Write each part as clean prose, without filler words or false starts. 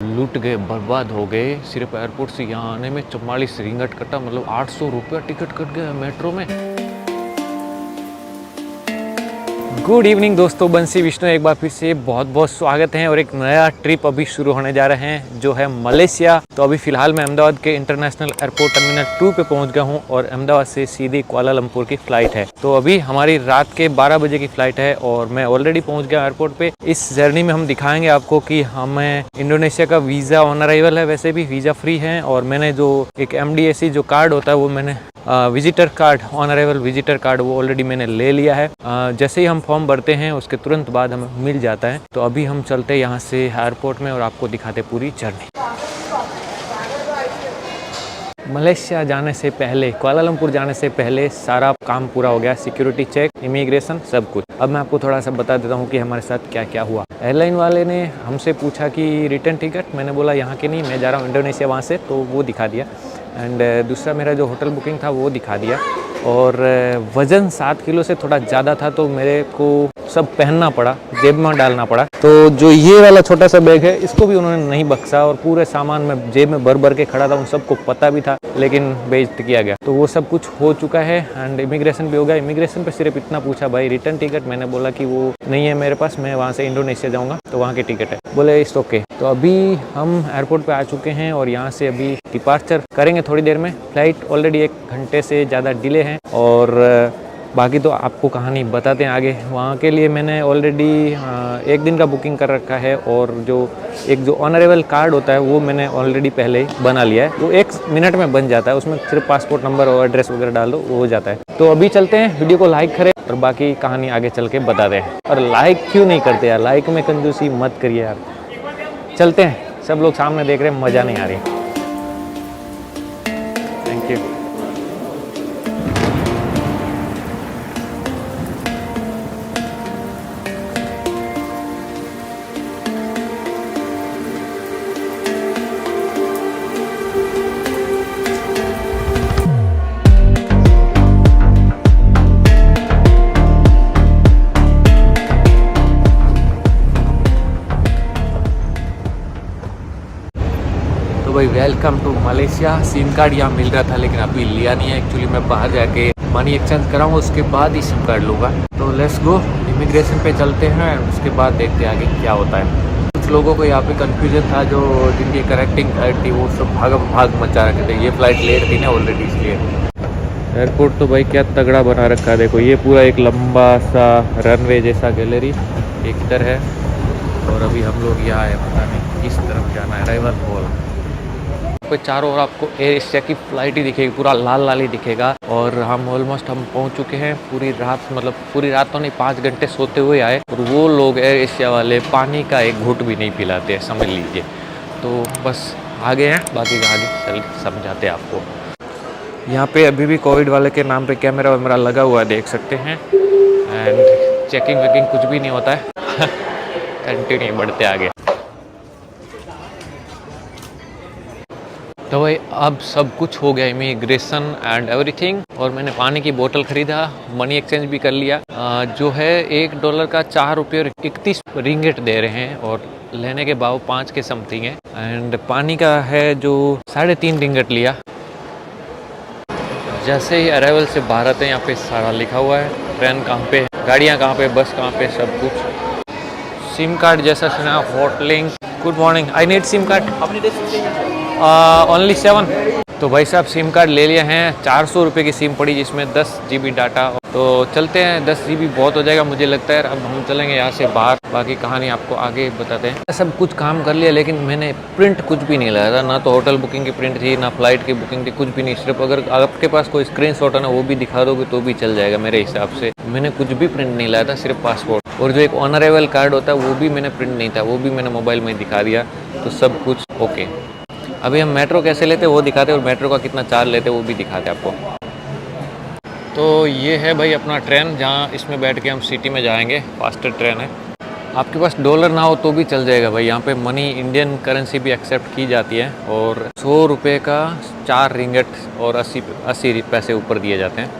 लूट गए, बर्बाद हो गए। सिर्फ एयरपोर्ट से यहाँ आने में 44 रिंगट कटा, मतलब 800 रुपया टिकट कट गया मेट्रो में। गुड इवनिंग दोस्तों, बंसी विष्णु एक बार फिर से बहुत बहुत स्वागत है। और एक नया ट्रिप अभी शुरू होने जा रहे हैं जो है मलेशिया। तो अभी फ़िलहाल मैं अहमदाबाद के इंटरनेशनल एयरपोर्ट टर्मिनल 2 पे पहुंच गया हूं और अहमदाबाद से सीधी कुआलालंपुर की फ़्लाइट है। तो अभी हमारी रात के 12 बजे की फ़्लाइट है और मैं ऑलरेडी पहुँच गया एयरपोर्ट पे। इस जर्नी में हम दिखाएंगे आपको कि हमें इंडोनेशिया का वीज़ा ऑन अराइवल है, वैसे भी वीज़ा फ्री है। और मैंने जो एक MDAC जो कार्ड होता है वो मैंने visitor card, on arrival visitor card, वो ऑलरेडी मैंने ले लिया है। जैसे ही हम फॉर्म भरते हैं उसके तुरंत बाद हमें मिल जाता है। तो अभी हम चलते हैं यहाँ से एयरपोर्ट में और आपको दिखाते पूरी जर्नी। मलेशिया जाने से पहले, कुआलालंपुर जाने से पहले सारा काम पूरा हो गया, सिक्योरिटी चेक, इमिग्रेशन, सब कुछ। अब मैं आपको थोड़ा सा बता देता हूँ कि हमारे साथ क्या क्या हुआ। एयरलाइन वाले ने हमसे पूछा कि रिटर्न टिकट, मैंने बोला यहाँ के नहीं, मैं जा रहा हूँ इंडोनेशिया वहाँ से, तो वो दिखा दिया। एंड दूसरा मेरा जो होटल बुकिंग था वो दिखा दिया। और वज़न 7 किलो से थोड़ा ज़्यादा था तो मेरे को सब पहनना पड़ा, जेब में डालना पड़ा। तो जो ये वाला छोटा सा बैग है इसको भी उन्होंने नहीं बख्शा और पूरे सामान में जेब में भर भर के खड़ा था। उन सबको पता भी था लेकिन बेइज्जत किया गया। तो वो सब कुछ हो चुका है एंड इमिग्रेशन भी हो गया। इमिग्रेशन पे सिर्फ इतना पूछा, भाई रिटर्न टिकट, मैंने बोला कि वो नहीं है मेरे पास, मैं वहाँ से इंडोनेशिया जाऊँगा तो वहाँ की टिकट है। बोले इट्स ओके। तो अभी हम एयरपोर्ट पे आ चुके हैं और यहाँ से अभी डिपार्चर करेंगे थोड़ी देर में। फ्लाइट ऑलरेडी 1 घंटे से ज़्यादा डिले है और बाकी तो आपको कहानी बताते हैं आगे। वहाँ के लिए मैंने ऑलरेडी 1 दिन का बुकिंग कर रखा है और जो ऑनरेबल कार्ड होता है वो मैंने ऑलरेडी पहले बना लिया है। वो 1 मिनट में बन जाता है, उसमें सिर्फ पासपोर्ट नंबर और एड्रेस वगैरह डाल दो, वो हो जाता है। तो अभी चलते हैं, वीडियो को लाइक करें और बाकी कहानी आगे चल के बताते हैं। और लाइक क्यों नहीं करते यार, लाइक में कंजूसी मत करिए यार। चलते हैं, सब लोग सामने देख रहे हैं, मज़ा नहीं आ रही। Thank you. तो भाई welcome to Malaysia. Sim card यहाँ मिल रहा था लेकिन अभी लिया नहीं है। एक्चुअली मैं बाहर जाके मनी एक्सचेंज कराऊँ उसके बाद ही सिम कार्ड लूँगा। तो लेट्स गो, इमिग्रेशन पे चलते हैं, उसके बाद देखते हैं आगे क्या होता है। कुछ लोगों को यहाँ पे कंफ्यूजन था, जो जिनकी कनेक्टिंग फ्लाइट थी वो सब भाग मचा रखे थे। ये फ्लाइट लेट थी ना ऑलरेडी, इसलिए। एयरपोर्ट तो भाई क्या तगड़ा बना रखा है, देखो ये पूरा एक लंबा सा रनवे जैसा गैलरी एक इधर है और अभी हम लोग यहाँ है, पता नहीं किस तरफ जाना है, अराइवल हॉल। कोई चारों ओर आपको एयर एशिया की फ्लाइट ही दिखेगी, पूरा लाल लाल ही दिखेगा। और हम ऑलमोस्ट हम पहुंच चुके हैं। पूरी रात, मतलब पूरी रात तो नहीं, 5 घंटे सोते हुए आए और वो लोग एयर एशिया वाले पानी का एक घूंट भी नहीं पिलाते हैं, समझ लीजिए। तो बस आगे हैं, बाकी का आगे चल समझाते हैं आपको। यहाँ पे अभी भी कोविड वाले के नाम पे कैमरा वैमरा लगा हुआ है, देख सकते हैं। एंड चेकिंग वेकिंग कुछ भी नहीं होता है। कंटिन्यू बढ़ते आगे। तो भाई अब सब कुछ हो गया, इमिग्रेशन एंड एवरीथिंग। और मैंने पानी की बोतल खरीदा, मनी एक्सचेंज भी कर लिया। जो है $1 का 4 रुपये और 31 रिंगिट दे रहे हैं और लेने के भाव 5 के समथिंग है। एंड पानी का है जो 3.5 रिंगिट लिया। जैसे ही अराइवल से बाहर आते हैं यहाँ पे सारा लिखा हुआ है, ट्रेन कहाँ पे है, गाड़ियाँ कहाँ पे, बस कहाँ पे, सब कुछ। सिम कार्ड जैसा सुना, hotlink. Good morning, I need SIM card only 7। तो भाई साहब सिम कार्ड ले लिए हैं। 400 रुपये की सिम पड़ी जिसमें 10 GB डाटा। तो चलते हैं, 10 GB बहुत हो जाएगा मुझे लगता है। अब हम चलेंगे यहाँ से बाहर, बाकी कहानी आपको आगे बताते हैं। सब कुछ काम कर लिया लेकिन मैंने प्रिंट कुछ भी नहीं लाया था, ना तो होटल बुकिंग की प्रिंट थी, ना फ्लाइट की बुकिंग थी, कुछ भी नहीं। सिर्फ अगर आपके पास कोई स्क्रीनशॉट है ना, वो भी दिखा दोगे तो भी चल जाएगा मेरे हिसाब से। मैंने कुछ भी प्रिंट नहीं लाया था, सिर्फ पासपोर्ट। और जो एक ऑनरेबल कार्ड होता है वो भी मैंने प्रिंट नहीं था, वो भी मैंने मोबाइल में दिखा दिया। तो सब कुछ ओके। अभी हम मेट्रो कैसे लेते वो दिखाते और मेट्रो का कितना चार्ज लेते वो भी दिखाते आपको। तो ये है भाई अपना ट्रेन, जहाँ इसमें बैठ के हम सिटी में जाएंगे। फास्टर ट्रेन है। आपके पास डॉलर ना हो तो भी चल जाएगा भाई, यहाँ पे मनी इंडियन करेंसी भी एक्सेप्ट की जाती है। और 100 रुपये का 4 रिंगट और 80 पैसे ऊपर दिए जाते हैं।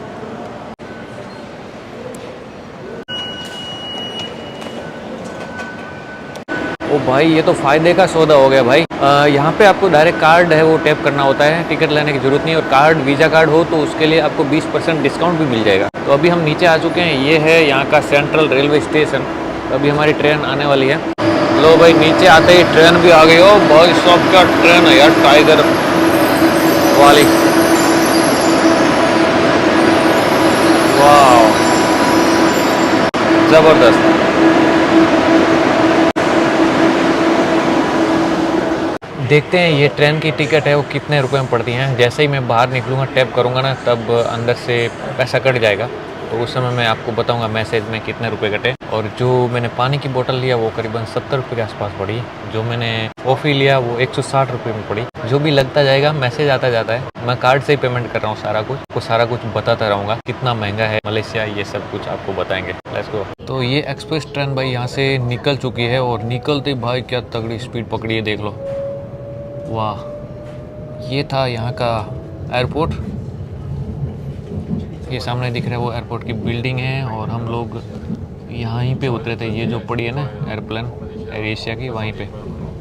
ओ भाई ये तो फ़ायदे का सौदा हो गया भाई। यहाँ पे आपको डायरेक्ट कार्ड है वो टैप करना होता है, टिकट लेने की ज़रूरत नहीं। और कार्ड वीज़ा कार्ड हो तो उसके लिए आपको 20% डिस्काउंट भी मिल जाएगा। तो अभी हम नीचे आ चुके हैं, ये है यहाँ का सेंट्रल रेलवे स्टेशन। तो अभी हमारी ट्रेन आने वाली है। लो भाई नीचे आते ही ट्रेन भी आ गई। हो भाई सब क्या ट्रेन है यार, टाइगर वाली। वाह ज़बरदस्त। देखते हैं ये ट्रेन की टिकट है वो कितने रुपए में पड़ती हैं। जैसे ही मैं बाहर निकलूँगा टैप करूँगा ना, तब अंदर से पैसा कट जाएगा। तो उस समय मैं आपको बताऊँगा मैसेज में कितने रुपए कटे। और जो मैंने पानी की बोतल लिया वो करीबन 70 रुपये के आसपास पड़ी। जो मैंने कॉफ़ी लिया वो 160 रुपये में पड़ी। जो भी लगता जाएगा मैसेज आता जाता है। मैं कार्ड से ही पेमेंट कर रहा हूँ सारा कुछ। आपको सारा कुछ बताता रहूँगा कितना महंगा है मलेशिया, ये सब कुछ आपको बताएंगे। Let's go. तो ये एक्सप्रेस ट्रेन भाई यहाँ से निकल चुकी है और निकलते भाई क्या तगड़ी स्पीड पकड़ी है, देख लो। वाह, ये था यहाँ का एयरपोर्ट। ये सामने दिख रहा है वो एयरपोर्ट की बिल्डिंग है और हम लोग यहाँ ही पे उतरे थे। ये जो पड़ी है ना एयरप्लेन एयर एशिया की, वहीं पे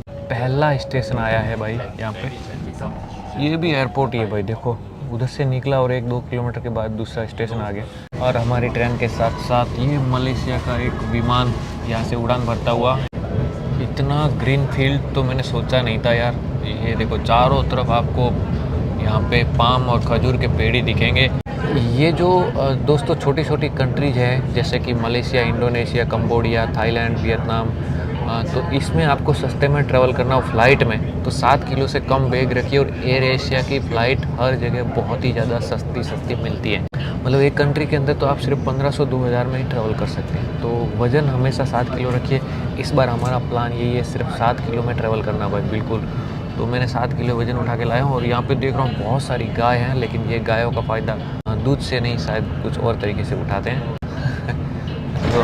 पहला स्टेशन आया है भाई यहाँ पे। ये भी एयरपोर्ट ही है भाई, देखो उधर से निकला और 1-2 किलोमीटर के बाद दूसरा स्टेशन आ गया। और हमारी ट्रेन के साथ साथ ये मलेशिया का एक विमान यहाँ से उड़ान भरता हुआ। इतना ग्रीन फील्ड तो मैंने सोचा नहीं था यार। ये देखो चारों तरफ आपको यहाँ पे पाम और खजूर के पेड़ ही दिखेंगे। ये जो दोस्तों छोटी छोटी कंट्रीज है जैसे कि Malaysia, Indonesia, Cambodia, Thailand, Vietnam, तो इसमें आपको सस्ते में ट्रैवल करना हो फ्लाइट में तो 7 किलो से कम बैग रखिए। और एयर एशिया की फ़्लाइट हर जगह बहुत ही ज़्यादा सस्ती मिलती है। मतलब एक कंट्री के अंदर तो आप सिर्फ 1500-2000 में ही ट्रैवल कर सकते हैं। तो वज़न हमेशा 7 किलो रखिए। इस बार हमारा प्लान यही है, सिर्फ 7 किलो में ट्रैवल करना भाई, बिल्कुल। तो मैंने 7 किलो वज़न उठा के लाया हूँ। और यहाँ पे देख रहा हूँ बहुत सारी गाय हैं, लेकिन ये गायों का फ़ायदा दूध से नहीं, शायद कुछ और तरीके से उठाते हैं। तो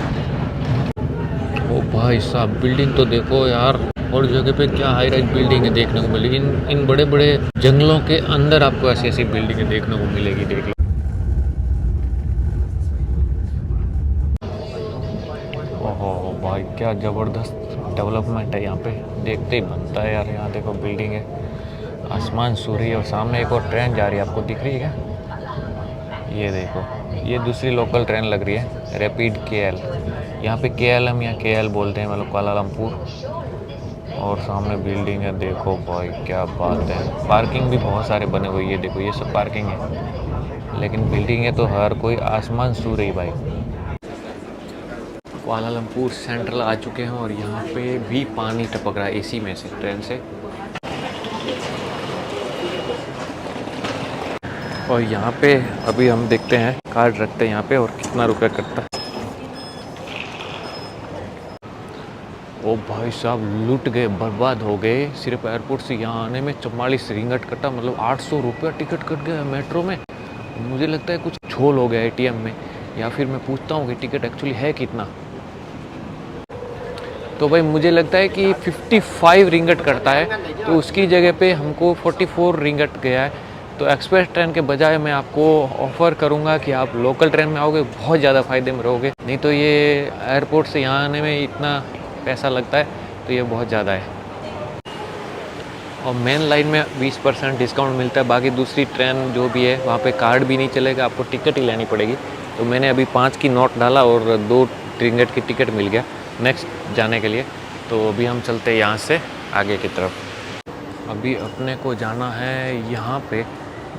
ओ भाई साहब, बिल्डिंग तो देखो यार, और जगह पे क्या हाई राइज बिल्डिंग है देखने को मिलेगी। इन बड़े बड़े जंगलों के अंदर आपको ऐसी ऐसी बिल्डिंगें देखने को मिलेगी, देख लो। ओहो भाई क्या ज़बरदस्त डेवलपमेंट है यहाँ पे, देखते ही बनता है यार। यहाँ देखो बिल्डिंग है, आसमान सूर्य, और सामने एक और ट्रेन जा रही है, आपको दिख रही है क्या? ये देखो, ये दूसरी लोकल ट्रेन लग रही है, रैपिड KL। यहाँ पे KLM या KL बोलते हैं, मतलब कुआलालंपुर। और सामने बिल्डिंग है, देखो भाई क्या बात है। पार्किंग भी बहुत सारे बने हुए, ये देखो ये सब पार्किंग है, लेकिन बिल्डिंग है तो हर कोई आसमान सू रही भाई। कुआलालंपुर सेंट्रल आ चुके हैं और यहाँ पे भी पानी टपक रहा है AC में से, ट्रेन से। और यहाँ पे अभी हम देखते हैं, कार्ड रखते हैं यहाँ पे और कितना रुपया कटता है। ओ भाई साहब, लूट गए, बर्बाद हो गए। सिर्फ एयरपोर्ट से यहाँ आने में 44 रिंगट कटा, मतलब 800 रुपया टिकट कट गया मेट्रो में। मुझे लगता है कुछ झोल हो गया ATM में, या फिर मैं पूछता हूँ कि टिकट एक्चुअली है कितना। तो भाई मुझे लगता है कि 55 रिंगट कटता है, तो उसकी जगह पे हमको 44 रिंगट गया है। तो एक्सप्रेस ट्रेन के बजाय मैं आपको ऑफ़र करूंगा कि आप लोकल ट्रेन में आओगे, बहुत ज़्यादा फ़ायदे में रहोगे। नहीं तो ये एयरपोर्ट से यहाँ आने में इतना पैसा लगता है, तो ये बहुत ज़्यादा है। और मेन लाइन में 20% डिस्काउंट मिलता है। बाकी दूसरी ट्रेन जो भी है वहाँ पे कार्ड भी नहीं चलेगा, आपको टिकट ही लेनी पड़ेगी। तो मैंने अभी 5 की नोट डाला और 2 रिंगट की टिकट मिल गया नेक्स्ट जाने के लिए। तो अभी हम चलते हैं यहाँ से आगे की तरफ। अभी अपने को जाना है यहाँ पे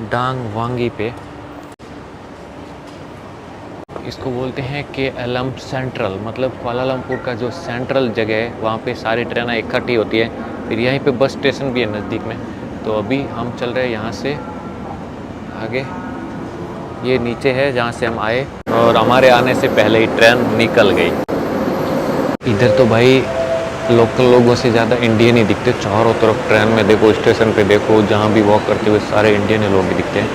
डांग वांगी पे, इसको बोलते हैं KLM सेंट्रल, मतलब कुआलालंपुर का जो सेंट्रल जगह है, वहाँ पे सारी ट्रेनें इकट्ठी होती है। फिर यहीं पे बस स्टेशन भी है नज़दीक में। तो अभी हम चल रहे हैं यहाँ से आगे, ये नीचे है जहाँ से हम आए, और हमारे आने से पहले ही ट्रेन निकल गई। इधर तो भाई लोकल लोगों से ज़्यादा इंडियन ही दिखते, चारों तरफ ट्रेन में देखो, स्टेशन पे देखो, जहाँ भी वॉक करते हुए सारे इंडियन ही लोग ही दिखते हैं।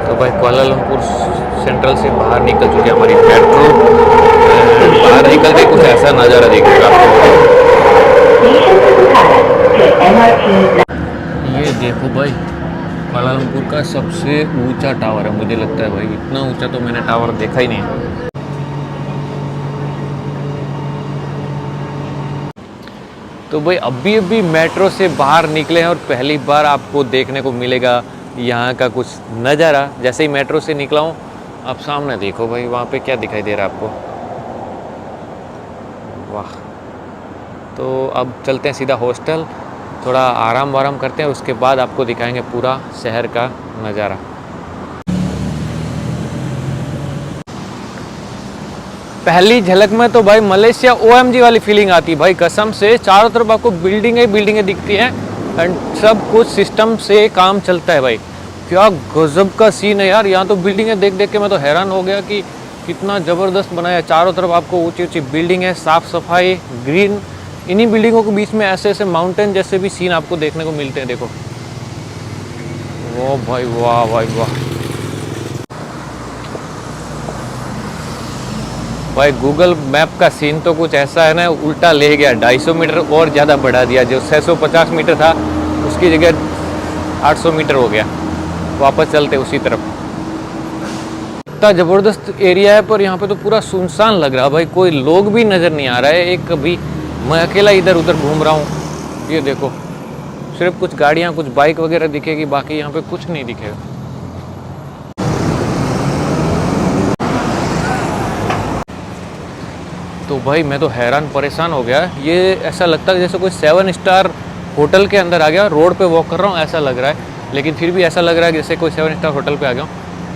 तो भाई कुआलालंपुर सेंट्रल से बाहर निकल चुकी है हमारी मेट्रो। बाहर निकल के कुछ ऐसा नज़ारा दिखेगा आपको। ये देखो भाई, कुआलालंपुर का सबसे ऊंचा टावर है, मुझे लगता है भाई इतना ऊंचा तो मैंने टावर देखा ही नहीं। तो भाई अभी अभी मेट्रो से बाहर निकले हैं और पहली बार आपको देखने को मिलेगा यहाँ का कुछ नज़ारा। जैसे ही मेट्रो से निकला हूँ, आप सामने देखो भाई, वहाँ पे क्या दिखाई दे रहा है आपको, वाह। तो अब चलते हैं सीधा हॉस्टल, थोड़ा आराम वाराम करते हैं, उसके बाद आपको दिखाएंगे पूरा शहर का नज़ारा। पहली झलक में तो भाई मलेशिया OMG वाली फीलिंग आती है भाई, कसम से। चारों तरफ आपको बिल्डिंगें दिखती हैं एंड सब कुछ सिस्टम से काम चलता है भाई। क्या गजब का सीन है यार, यहाँ तो बिल्डिंगें देख देख के मैं तो हैरान हो गया कि कितना ज़बरदस्त बनाया है। चारों तरफ आपको ऊंची ऊंची बिल्डिंग है, साफ़ सफाई, ग्रीन। इन्हीं बिल्डिंगों के बीच में ऐसे ऐसे माउंटेन जैसे भी सीन आपको देखने को मिलते हैं। देखो वो भाई, वाह भाई वाह भाई। गूगल मैप का सीन तो कुछ ऐसा है ना, उल्टा ले गया, 250 मीटर और ज़्यादा बढ़ा दिया। जो 650 मीटर था उसकी जगह 800 मीटर हो गया। वापस चलते उसी तरफ। इतना ज़बरदस्त एरिया है, पर यहाँ पे तो पूरा सुनसान लग रहा है भाई, कोई लोग भी नज़र नहीं आ रहा है एक भी। मैं अकेला इधर उधर घूम रहा हूँ। ये देखो, सिर्फ कुछ गाड़ियाँ, कुछ बाइक वगैरह दिखेगी, बाकी यहाँ पे कुछ नहीं दिखेगा। तो भाई मैं तो हैरान परेशान हो गया। ये ऐसा लगता है जैसे कोई 7 स्टार होटल के अंदर आ गया, रोड पे वॉक कर रहा हूँ ऐसा लग रहा है। लेकिन फिर भी ऐसा लग रहा है जैसे कोई 7 स्टार होटल पे आ गया हूँ।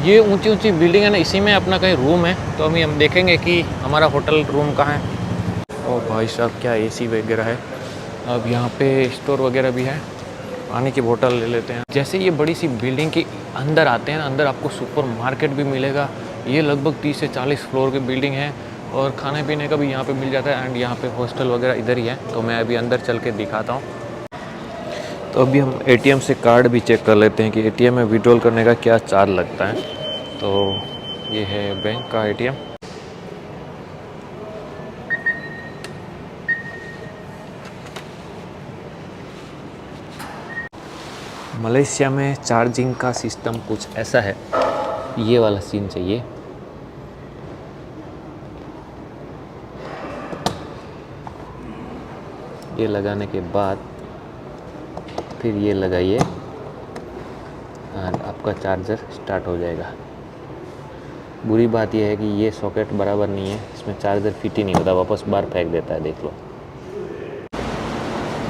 ये ऊंची ऊंची बिल्डिंग है ना, इसी में अपना कहीं रूम है, तो अभी हम देखेंगे कि हमारा होटल रूम कहाँ है। ओ भाई साहब, क्या AC वगैरह है। अब यहाँ पे स्टोर वगैरह भी है, पानी की बोतल ले लेते हैं। जैसे ये बड़ी सी बिल्डिंग के अंदर आते हैं, अंदर आपको सुपर मार्केट भी मिलेगा। ये लगभग 30 से 40 फ्लोर की बिल्डिंग है और खाने पीने का भी यहाँ पे मिल जाता है। एंड यहाँ पे हॉस्टल वगैरह इधर ही है, तो मैं अभी अंदर चल के दिखाता हूँ। तो अभी हम ATM से कार्ड भी चेक कर लेते हैं कि ATM में विड्रॉल करने का क्या चार्ज लगता है। तो ये है बैंक का ATM। मलेशिया में चार्जिंग का सिस्टम कुछ ऐसा है, ये वाला सीन चाहिए। ये लगाने के बाद फिर ये लगाइए और आपका चार्जर स्टार्ट हो जाएगा। बुरी बात यह है कि ये सॉकेट बराबर नहीं है, इसमें चार्जर फिट ही नहीं होता, वापस बाहर फेंक देता है, देख लो।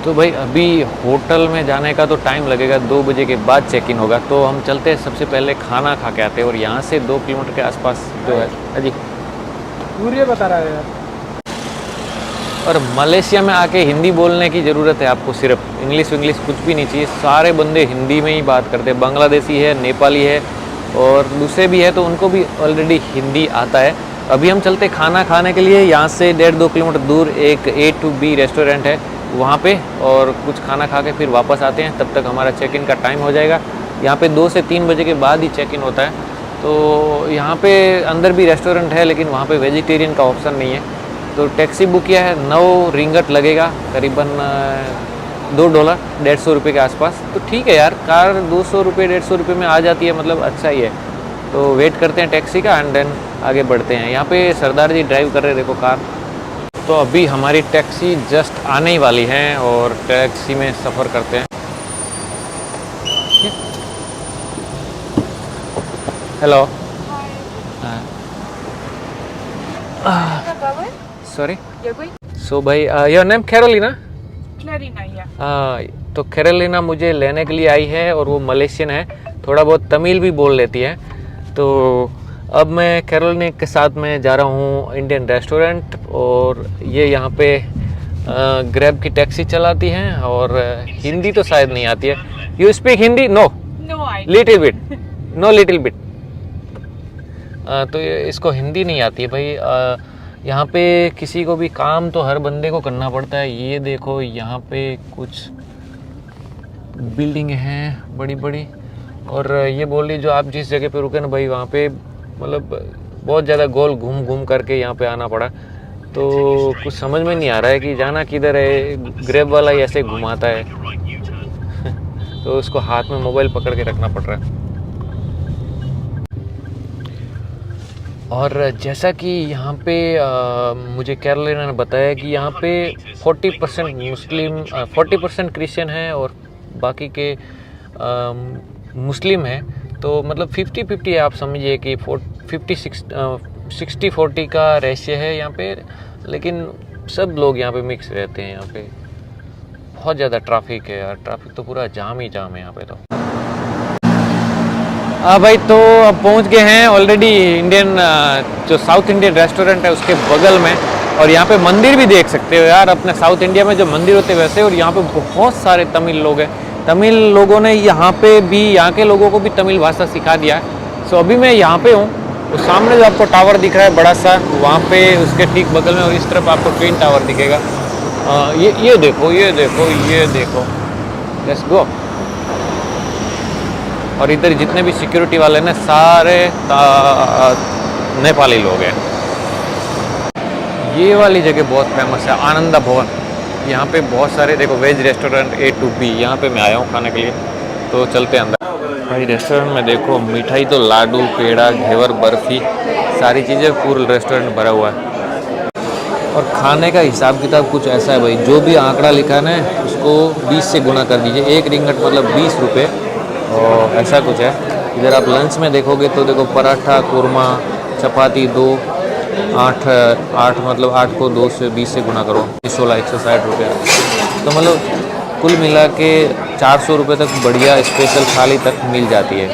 तो भाई अभी होटल में जाने का तो टाइम लगेगा, 2 बजे के बाद चेक इन होगा। तो हम चलते हैं, सबसे पहले खाना खा के आते हैं। और यहाँ से 2 किलोमीटर के आसपास जो है, अजी दूर बता रहा है यार। और मलेशिया में आके हिंदी बोलने की ज़रूरत है आपको, सिर्फ इंग्लिश कुछ भी नहीं चाहिए। सारे बंदे हिंदी में ही बात करते हैं, बांग्लादेशी है, नेपाली है और दूसरे भी है, तो उनको भी ऑलरेडी हिंदी आता है। अभी हम चलते खाना खाने के लिए। यहाँ से 1.5-2 किलोमीटर दूर एक A to B रेस्टोरेंट है, वहाँ पे, और कुछ खाना खा के फिर वापस आते हैं। तब तक हमारा चेक इन का टाइम हो जाएगा। यहाँ पे 2 से 3 बजे के बाद ही चेक इन होता है। तो यहाँ पे अंदर भी रेस्टोरेंट है, लेकिन वहाँ पे वेजिटेरियन का ऑप्शन नहीं है। तो टैक्सी बुक किया है, 9 रिंगट लगेगा, करीबन $2, 150 रुपये के आसपास। तो ठीक है यार, कार 200 रुपये 150 रुपये में आ जाती है, मतलब अच्छा ही है। तो वेट करते हैं टैक्सी का एंड देन आगे बढ़ते हैं। यहाँ पे सरदार जी ड्राइव कर रहे हैं, देखो कार। तो अभी हमारी टैक्सी जस्ट आने ही वाली है और टैक्सी में सफ़र करते हैं। Hello, sorry. सो भाई, योर नेम कैरोलिना? क्लैरिना, या। तो कैरोलिना मुझे लेने के लिए आई है और वो मलेशियन है, थोड़ा बहुत तमिल भी बोल लेती है। तो अब मैं कैरोलिना के साथ में जा रहा हूँ इंडियन रेस्टोरेंट, और ये यहाँ पे ग्रैब की टैक्सी चलाती हैं और हिंदी तो शायद नहीं आती है। You speak Hindi? No, little bit, no little bit. तो इसको हिंदी नहीं आती है भाई। यहाँ पे किसी को भी काम तो हर बंदे को करना पड़ता है। ये देखो, यहाँ पे कुछ बिल्डिंग हैं बड़ी बड़ी, और ये बोल रही जो आप जिस जगह पे रुके ना भाई, वहाँ पे मतलब बहुत ज़्यादा गोल घूम घूम करके यहाँ पे आना पड़ा। तो कुछ समझ में नहीं आ रहा है कि जाना किधर है। ग्रैब वाला ही ऐसे घुमाता है तो उसको हाथ में मोबाइल पकड़ के रखना पड़ रहा है। और जैसा कि यहाँ पे मुझे कैरोलिना ने बताया कि यहाँ पे 40% मुस्लिम 40% क्रिश्चियन है और बाकी के मुस्लिम हैं, तो मतलब 50-50 है, आप समझिए कि 60-40 का रेशियो है यहाँ पे, लेकिन सब लोग यहाँ पे मिक्स रहते हैं। यहाँ पे बहुत ज़्यादा ट्रैफिक है यार, ट्रैफिक तो पूरा जाम ही जाम है यहाँ पे तो। हाँ भाई, तो अब पहुँच गए हैं ऑलरेडी इंडियन जो साउथ इंडियन रेस्टोरेंट है उसके बगल में, और यहाँ पे मंदिर भी देख सकते हो यार, अपने साउथ इंडिया में जो मंदिर होते हैं वैसे। और यहाँ पे बहुत सारे तमिल लोग हैं, तमिल लोगों ने यहाँ पे भी, यहाँ के लोगों को भी तमिल भाषा सिखा दिया है। सो अभी मैं यहाँ पे हूँ, तो सामने जो आपको टावर दिख रहा है बड़ा सा, वहाँ पे उसके ठीक बगल में, और इस तरफ आपको ट्विन टावर दिखेगा। ये देखो, ये देखो, ये देखो, लेट्स गो। और इधर जितने भी सिक्योरिटी वाले ना सारे नेपाली लोग हैं। ये वाली जगह बहुत फेमस है, आनंदा भवन। यहाँ पे बहुत सारे देखो veg restaurant A to B, यहाँ पे मैं आया हूँ खाने के लिए, तो चलते अंदर। भाई रेस्टोरेंट में देखो मिठाई तो लाडू, पेड़ा, घेवर, बर्फ़ी, सारी चीज़ें, पूरा रेस्टोरेंट भरा हुआ है। और खाने का हिसाब किताब कुछ ऐसा है भाई, जो भी आंकड़ा लिखा है ना उसको 20 से गुना कर दीजिए। 1 रिंगट मतलब 20 रुपये, और ऐसा कुछ है। इधर आप लंच में देखोगे तो देखो पराठा, कुरमा, चपाती 2, 8 मतलब 8 को 2 से 20 से गुना करो, 16 160 रुपये। तो मतलब कुल मिला के 400 रुपये तक बढ़िया स्पेशल थाली तक मिल जाती है।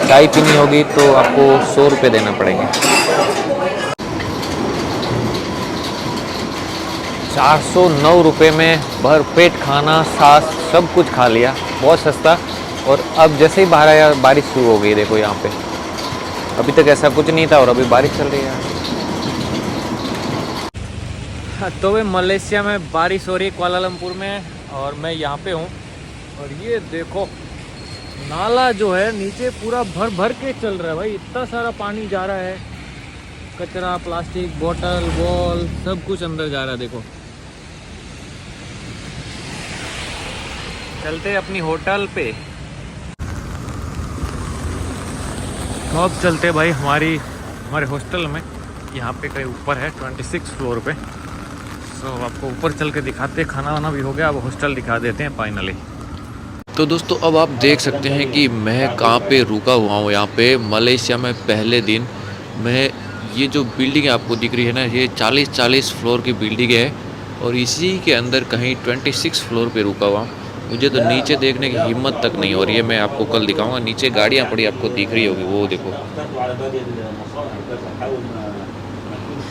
चाय पीनी होगी तो आपको 100 रुपये देना पड़ेंगे। 409 रुपये में भर पेट खाना, सास सब कुछ खा लिया, बहुत सस्ता। और अब जैसे ही बाहर आया बारिश शुरू हो गई, देखो यहाँ पे अभी तक ऐसा कुछ नहीं था और अभी बारिश चल रही है। तो वे मलेशिया में बारिश हो रही है कुआलालंपुर में, और मैं यहाँ पे हूँ। और ये देखो नाला जो है नीचे पूरा भर भर के चल रहा है भाई, इतना सारा पानी जा रहा है, कचरा, प्लास्टिक, बोतल, बॉल सब कुछ अंदर जा रहा है। देखो चलते अपनी होटल पे, तो अब चलते भाई हमारे हॉस्टल में। यहाँ पे कहीं ऊपर है 26 फ्लोर पे। सो आपको ऊपर चल के दिखाते, खाना वाना भी हो गया, अब हॉस्टल दिखा देते हैं फाइनली। तो दोस्तों अब आप देख सकते हैं कि मैं कहाँ पे रुका हुआ हूँ। यहाँ पे मलेशिया में पहले दिन मैं, ये जो बिल्डिंग आपको दिख रही है ना, ये 40 फ्लोर की बिल्डिंग है, और इसी के अंदर कहीं 26 फ्लोर पे रुका हुआ। मुझे तो नीचे देखने की हिम्मत तक नहीं हो रही है। मैं आपको कल दिखाऊंगा, नीचे गाड़ियाँ पड़ी आपको दिख रही होगी, वो देखो।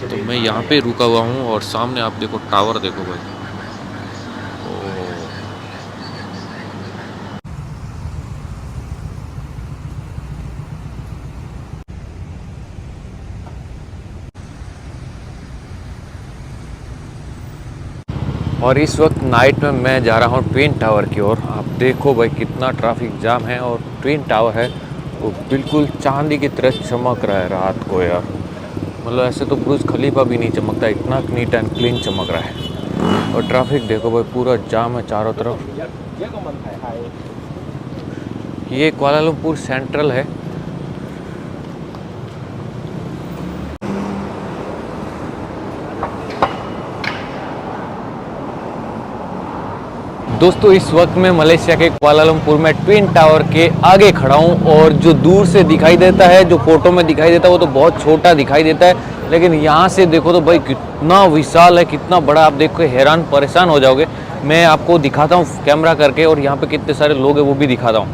तो मैं यहाँ पे रुका हुआ हूँ, और सामने आप देखो टावर देखो भाई। और इस वक्त नाइट में मैं जा रहा हूँ ट्विन टावर की ओर। आप देखो भाई कितना ट्रैफिक जाम है, और ट्विन टावर है वो बिल्कुल चांदी की तरह चमक रहा है रात को यार। मतलब ऐसे तो बुर्ज खलीफा भी नहीं चमकता, इतना नीट एंड क्लीन चमक रहा है। और ट्रैफिक देखो भाई पूरा जाम है चारों तरफ। ये कुआलालंपुर सेंट्रल है। दोस्तों इस वक्त मैं मलेशिया के कुआलालंपुर में ट्विन टावर के आगे खड़ा हूँ, और जो दूर से दिखाई देता है, जो फोटो में दिखाई देता है, वो तो बहुत छोटा दिखाई देता है, लेकिन यहाँ से देखो तो भाई कितना विशाल है, कितना बड़ा। आप देखो हैरान परेशान हो जाओगे। मैं आपको दिखाता हूँ कैमरा करके, और यहाँ पे कितने सारे लोग हैं वो भी दिखाता हूँ।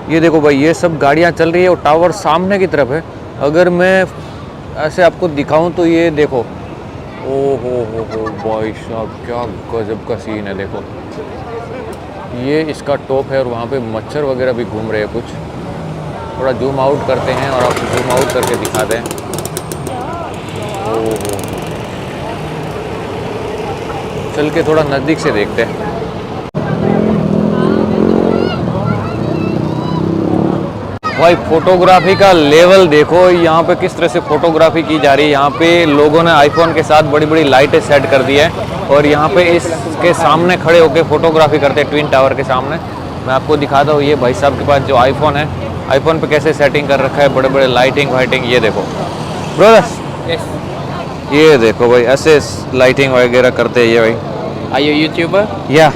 ये देखो भाई, ये सब गाड़ियाँ चल रही है, और टावर सामने की तरफ है। अगर मैं ऐसे आपको दिखाऊँ तो ये देखो, ओ हो भाई साहब क्या गजब का सीन है। देखो ये इसका टॉप है, और वहाँ पे मच्छर वगैरह भी घूम रहे हैं कुछ। थोड़ा जूम आउट करते हैं और आपको जूम आउट करके दिखाते हैं। ओहो, चल के थोड़ा नज़दीक से देखते हैं। भाई फोटोग्राफी का लेवल देखो, यहाँ पे किस तरह से फोटोग्राफी की जा रही है। यहाँ पे लोगों ने आईफोन के साथ बड़ी बड़ी लाइटें सेट कर दी है, और यहाँ पे इसके सामने खड़े होकर फोटोग्राफी करते हैं ट्विन टावर के सामने। मैं आपको दिखाता हूँ, ये भाई साहब के पास जो आईफोन है, आईफोन पे कैसे सेटिंग कर रखा है, बड़े बड़े लाइटिंग वाइटिंग। ये देखो ब्रदर Yes. ये देखो भाई ऐसे लाइटिंग वगैरह करते हैं ये भाई. Are you YouTuber? या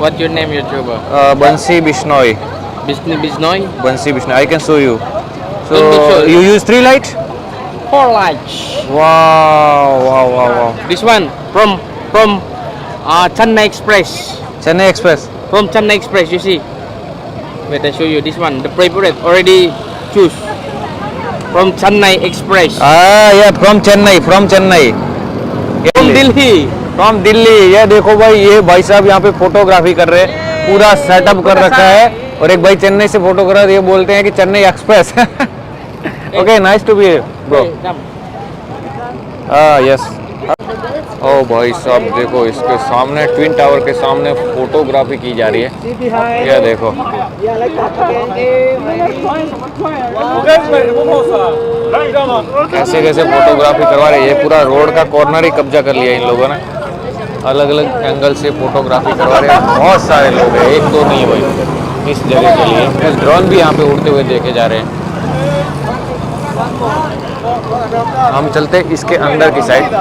What's your name, YouTuber? बंसी Bishnoi. Bisnoy? Bansi Bishnu, I can show you. So Let me show you. you use 3 light? 4 lights. Wow, wow, wow, wow. This one from Chennai Express. Chennai Express. From Chennai Express, you see. Wait, I show you this one. The favorite already choose. From Chennai Express. Ah, yeah, from Chennai, from Chennai. From Delhi. From Delhi. ये देखो भाई ये भाई साहब यहाँ पे photography कर रहे हैं. पूरा सेटअप कर रखा है और एक भाई चेन्नई से फोटो करा ये बोलते हैं कि Chennai Express. Okay nice to be bro. Hey, come. Yes. ओ भाई साहब देखो इसके सामने ट्विन टावर के सामने फोटोग्राफी की जा रही है. ये देखो कैसे कैसे फोटोग्राफी करवा रहे हैं. ये पूरा रोड का कॉर्नर ही कब्जा कर लिया इन लोगों ने. अलग अलग एंगल से फोटोग्राफी करवा रहे हैं. बहुत सारे लोग हैं, एक दो नहीं भाई इस जगह के लिए. कुछ ड्रोन भी यहाँ पे उड़ते हुए देखे जा रहे हैं. हम चलते इसके अंदर की साइड.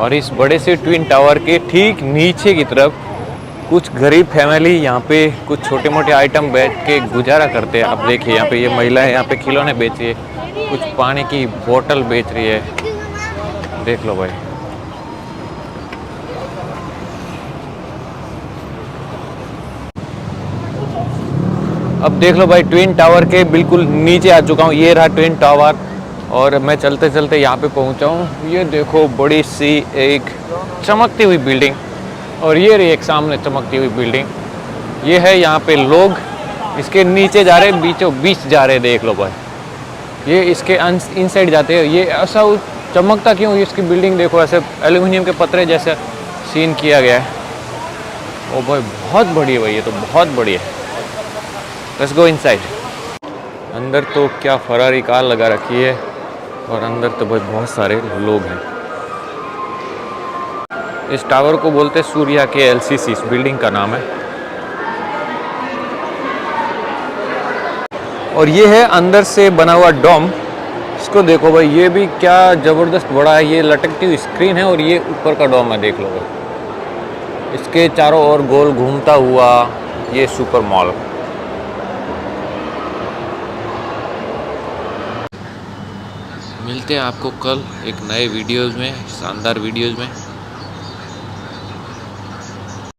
और इस बड़े से ट्विन टावर के ठीक नीचे की तरफ कुछ गरीब फैमिली यहाँ पे कुछ छोटे मोटे आइटम बेच के गुजारा करते हैं. आप देखिए यहाँ पे ये महिलाएं यहाँ पे खिलौने बेच रही है, कुछ पानी की बोतल बेच रही है. देख लो भाई. अब देख लो भाई ट्विन टावर के बिल्कुल नीचे आ चुका हूँ. ये रहा ट्विन टावर और मैं चलते चलते यहाँ पे पहुँचा हूँ. ये देखो बड़ी सी एक चमकती हुई बिल्डिंग और ये रही एक सामने चमकती हुई बिल्डिंग. ये है यहाँ पे लोग इसके नीचे जा रहे हैं, बीचों बीच जा रहे हैं. देख लो भाई ये इसके इन साइड जाते हैं. ये ऐसा चमकता क्यों इसकी बिल्डिंग देखो ऐसे एल्यूमिनियम के पतरे जैसा सीन किया गया है. ओ भाई बहुत बड़ी है भाई, ये तो बहुत बड़ी है. Let's go inside. अंदर तो क्या फरारी कार लगा रखी है और अंदर तो भाई बहुत सारे लोग हैं. इस टावर को बोलते हैं सूर्या के एलसीसी. इस बिल्डिंग का नाम है. और ये है अंदर से बना हुआ डोम. इसको देखो भाई ये भी क्या ज़बरदस्त बड़ा है. ये लटकती हुई स्क्रीन है और ये ऊपर का डोम है. देख लो भाई इसके चारों ओर गोल घूमता हुआ ये सुपर मॉल. मिलते हैं आपको कल एक नए वीडियोज़ में, शानदार वीडियोज़ में.